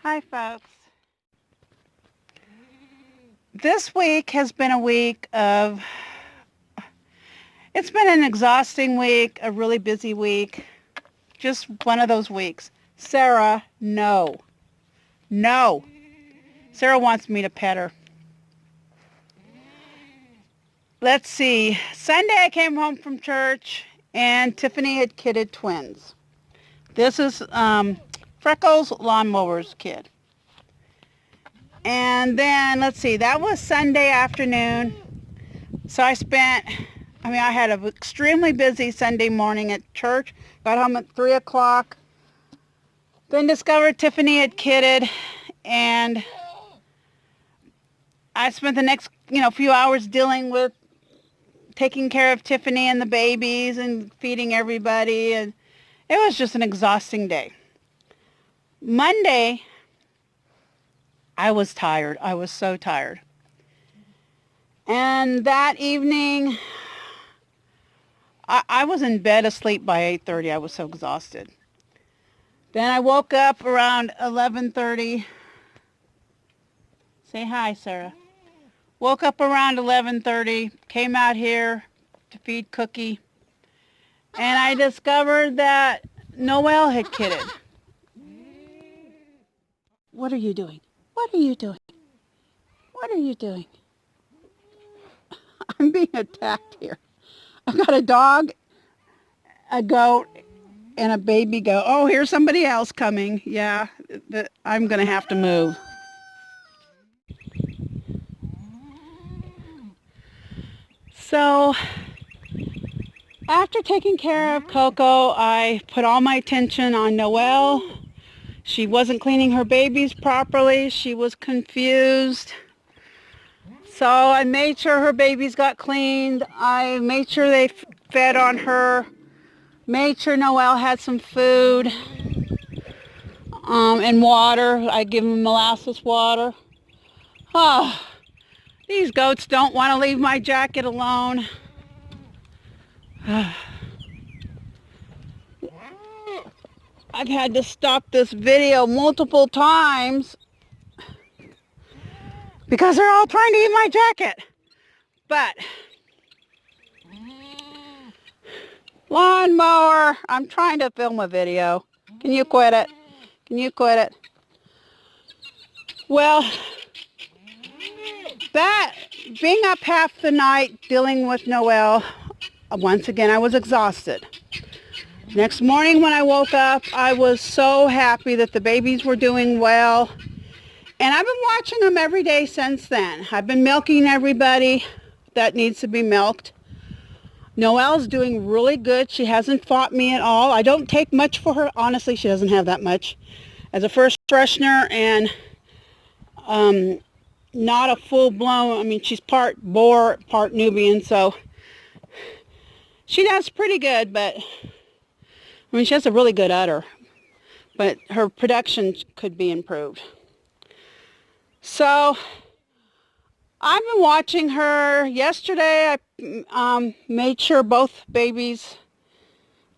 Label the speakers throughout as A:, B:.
A: Hi, folks. This week has been a week of, it's been an exhausting week, a really busy week, just one of those weeks. Sarah, no. No. Sarah wants me to pet her. Let's see. Sunday I came home from church and Tiffany had kidded twins. This is Freckles' lawnmower's kid. And then, let's see, that was Sunday afternoon. So I had an extremely busy Sunday morning at church. Got home at 3 o'clock. Then discovered Tiffany had kidded. And I spent the next, few hours dealing with taking care of Tiffany and the babies and feeding everybody. And it was just an exhausting day. Monday, I was tired. I was so tired. And that evening, I was in bed asleep by 8:30. I was so exhausted. Then I woke up around 11:30. Say hi, Sarah. Woke up around 11:30, came out here to feed Cookie, and I discovered that Noelle had kidded. What are you doing? What are you doing? What are you doing? I'm being attacked here. I've got a dog, a goat, and a baby goat. Oh, here's somebody else coming. Yeah, I'm going to have to move. So, after taking care of Coco, I put all my attention on Noelle. She wasn't cleaning her babies properly. She was confused. So I made sure her babies got cleaned. I made sure they fed on her. Made sure Noelle had some food and water. I give them molasses water. Oh, these goats don't want to leave my jacket alone. I've had to stop this video multiple times because they're all trying to eat my jacket. But, lawnmower, I'm trying to film a video. Can you quit it? Can you quit it? Well, that, being up half the night dealing with Noelle, once again, I was exhausted. Next morning when I woke up, I was so happy that the babies were doing well. And I've been watching them every day since then. I've been milking everybody that needs to be milked. Noelle's doing really good. She hasn't fought me at all. I don't take much for her. Honestly, she doesn't have that much. As a first freshener and not a full-blown, she's part Boer, part Nubian, so she does pretty good, but she has a really good udder, but her production could be improved. So I've been watching her. Yesterday I made sure both babies,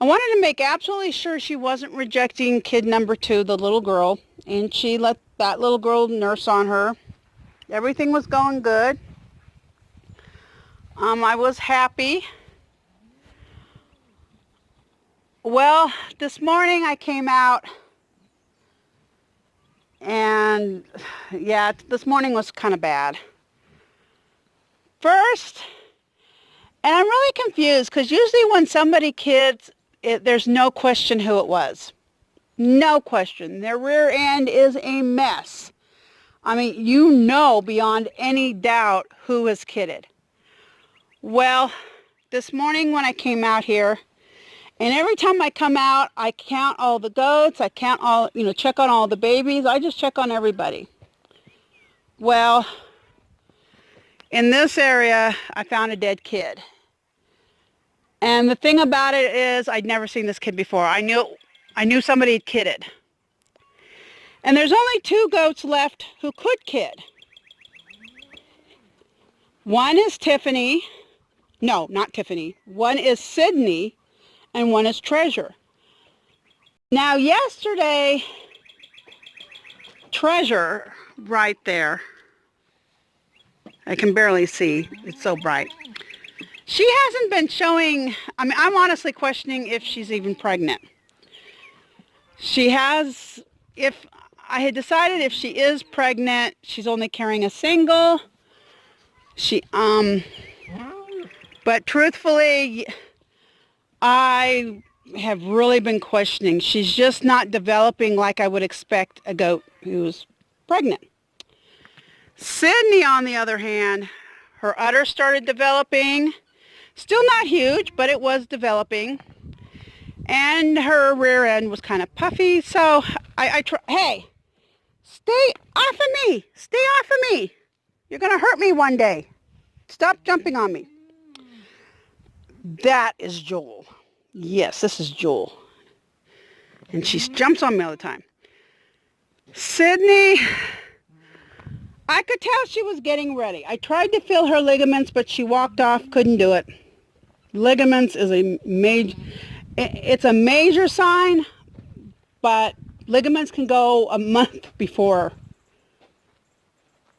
A: I wanted to make absolutely sure she wasn't rejecting kid number 2, the little girl, and she let that little girl nurse on her. Everything was going good. I was happy. Well, this morning I came out and yeah, this morning was kind of bad. First, and I'm really confused because usually when somebody kids, there's no question who it was. No question. Their rear end is a mess. Beyond any doubt who was kidded. Well, this morning when I came out here, and every time I come out, I count all the goats, I count all, check on all the babies, I just check on everybody. Well, in this area, I found a dead kid. And the thing about it is, I'd never seen this kid before. I knew somebody had kidded. And there's only 2 goats left who could kid. One is Tiffany. No, not Tiffany. One is Sydney, and one is Treasure. Now, yesterday, Treasure right there. I can barely see. It's so bright. She hasn't been showing, I mean, I'm honestly questioning if she's even pregnant. She has, if I had decided if she is pregnant, she's only carrying a single. But truthfully, I have really been questioning. She's just not developing like I would expect a goat who's pregnant. Sydney, on the other hand, her udder started developing. Still not huge, but it was developing. And her rear end was kind of puffy. So hey, stay off of me. Stay off of me. You're going to hurt me one day. Stop jumping on me. That is Joel. Yes, this is Joel. And she jumps on me all the time. Sydney, I could tell she was getting ready. I tried to feel her ligaments, but she walked off, couldn't do it. Ligaments is it's a major sign, but ligaments can go a month before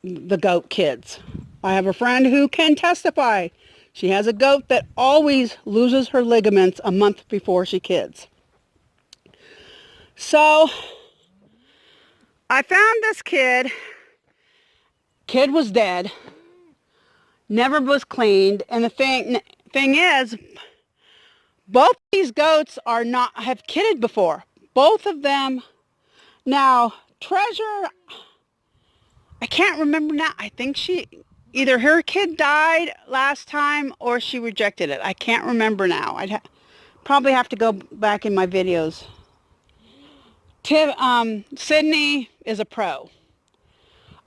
A: the goat kids. I have a friend who can testify. She has a goat that always loses her ligaments a month before she kids. So I found this kid. Kid was dead. Never was cleaned. And the thing is, both these goats have kidded before. Both of them. Now, Treasure, I can't remember now. I think either her kid died last time or she rejected it. I can't remember now. I'd probably have to go back in my videos. Sydney is a pro.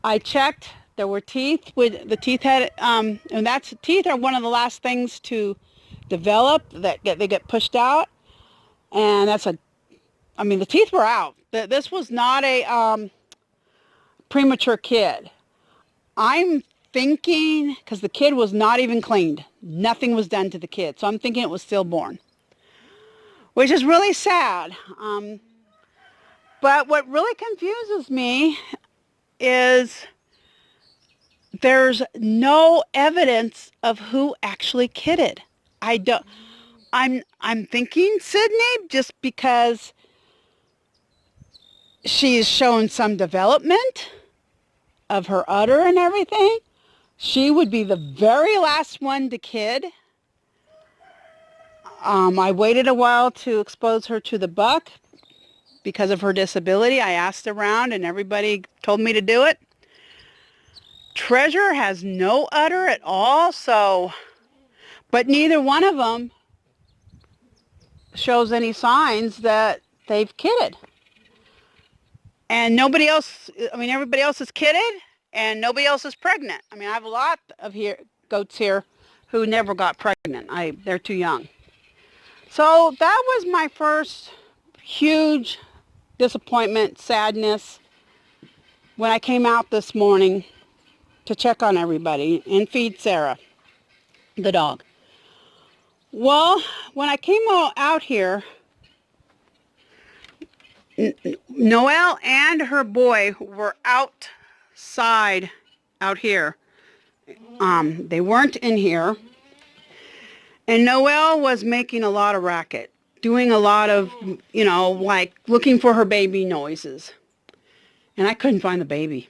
A: I checked. There were teeth. The teeth had, and teeth are one of the last things to develop they get pushed out. And the teeth were out. This was not a premature kid. I'm thinking, because the kid was not even cleaned. Nothing was done to the kid. So I'm thinking it was stillborn, which is really sad. But what really confuses me is there's no evidence of who actually kidded. I'm thinking Sydney, just because she's shown some development of her udder and everything. She would be the very last one to kid. I waited a while to expose her to the buck because of her disability. I asked around and everybody told me to do it. Treasure has no udder at all, but neither one of them shows any signs that they've kidded. And everybody else is kidded and nobody else is pregnant. I have a lot of goats here who never got pregnant. They're too young. So that was my first huge disappointment, sadness, when I came out this morning to check on everybody and feed Sarah, the dog. Well, when I came out here, Noelle and her boy were outside out here. They weren't in here. And Noelle was making a lot of racket, doing a lot of, like looking for her baby noises. And I couldn't find the baby.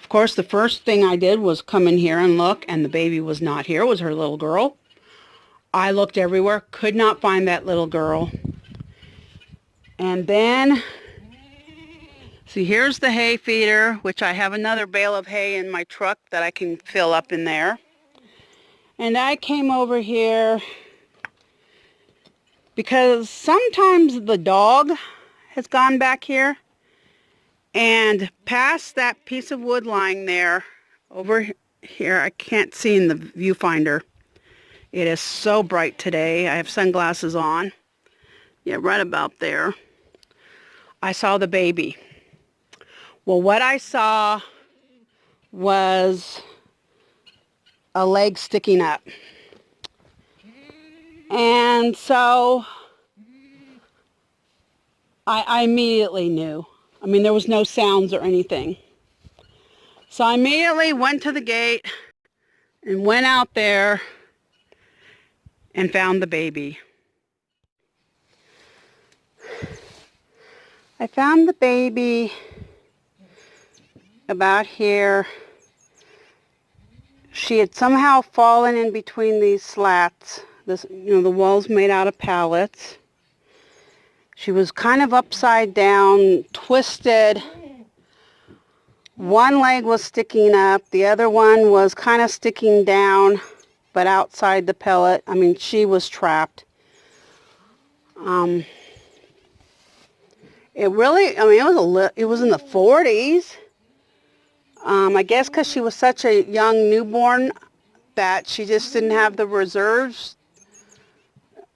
A: Of course, the first thing I did was come in here and look, and the baby was not here. It was her little girl. I looked everywhere, could not find that little girl. And then, see, here's the hay feeder, which I have another bale of hay in my truck that I can fill up in there. And I came over here because sometimes the dog has gone back here. And past that piece of wood lying there, over here, I can't see in the viewfinder. It is so bright today. I have sunglasses on. Yeah, right about there. I saw the baby. Well, what I saw was a leg sticking up. And so I immediately knew. I mean, there was no sounds or anything. So I immediately went to the gate and went out there and found the baby. I found the baby about here. She had somehow fallen in between these slats. The walls made out of pallets. She was kind of upside down, twisted. One leg was sticking up. The other one was kind of sticking down, but outside the pellet. I mean, she was trapped. It was in the 40s. I guess because she was such a young newborn that she just didn't have the reserves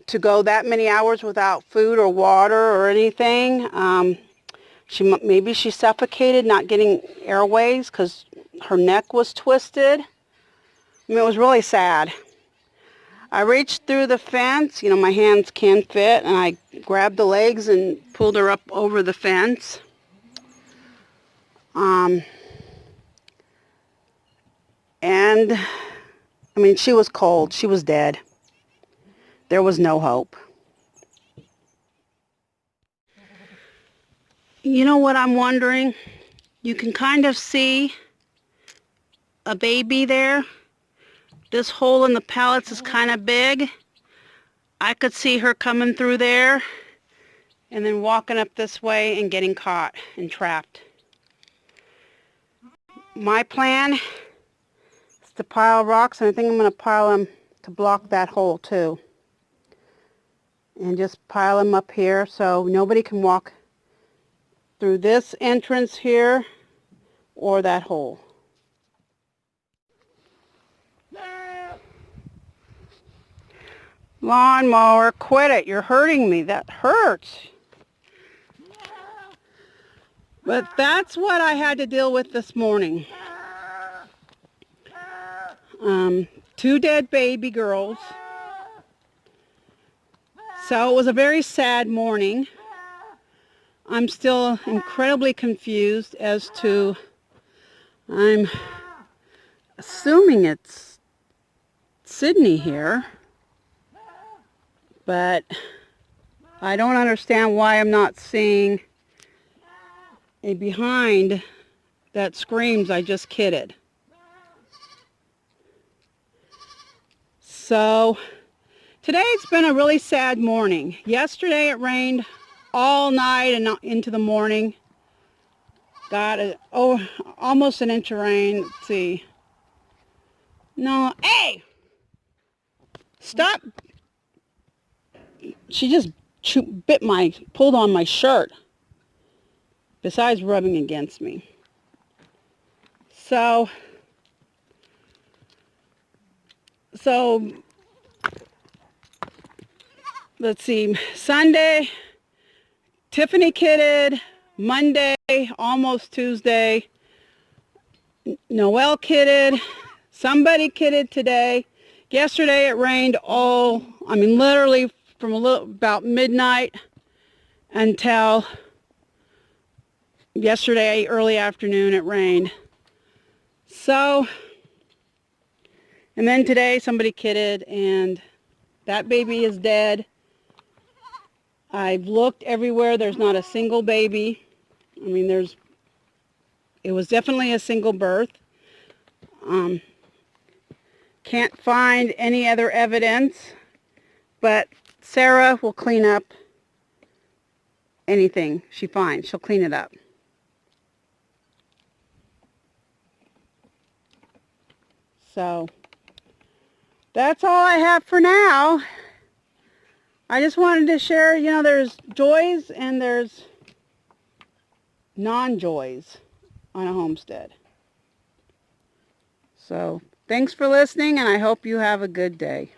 A: to go that many hours without food or water or anything. Maybe she suffocated, not getting airways because her neck was twisted. I mean, it was really sad. I reached through the fence. My hands can't fit, and I grabbed the legs and pulled her up over the fence. And, I mean, she was cold. She was dead. There was no hope. You know what I'm wondering? You can kind of see a baby there. This hole in the pallets is kind of big. I could see her coming through there and then walking up this way and getting caught and trapped. My plan is to pile rocks, and I think I'm going to pile them to block that hole too. And just pile them up here so nobody can walk through this entrance here or that hole. Lawnmower, quit it. You're hurting me. That hurts. But that's what I had to deal with this morning. 2 dead baby girls. So it was a very sad morning. I'm still incredibly confused as to, I'm assuming it's Sydney here, but I don't understand why I'm not seeing a behind that screams I just kidded. So today it's been a really sad morning. Yesterday it rained all night and into the morning. Got almost an inch of rain. Let's see. No, hey! Stop! She just pulled on my shirt. Besides rubbing against me. So let's see. Sunday, Tiffany kidded. Monday, almost Tuesday, Noelle kidded. Somebody kidded today. Yesterday it rained literally from about midnight until yesterday early afternoon it rained. So, and then today somebody kidded and that baby is dead. I've looked everywhere. There's not a single baby. I mean, it was definitely a single birth. Can't find any other evidence, but Sarah will clean up anything she finds. She'll clean it up. So that's all I have for now. I just wanted to share, there's joys and there's non-joys on a homestead. So thanks for listening, and I hope you have a good day.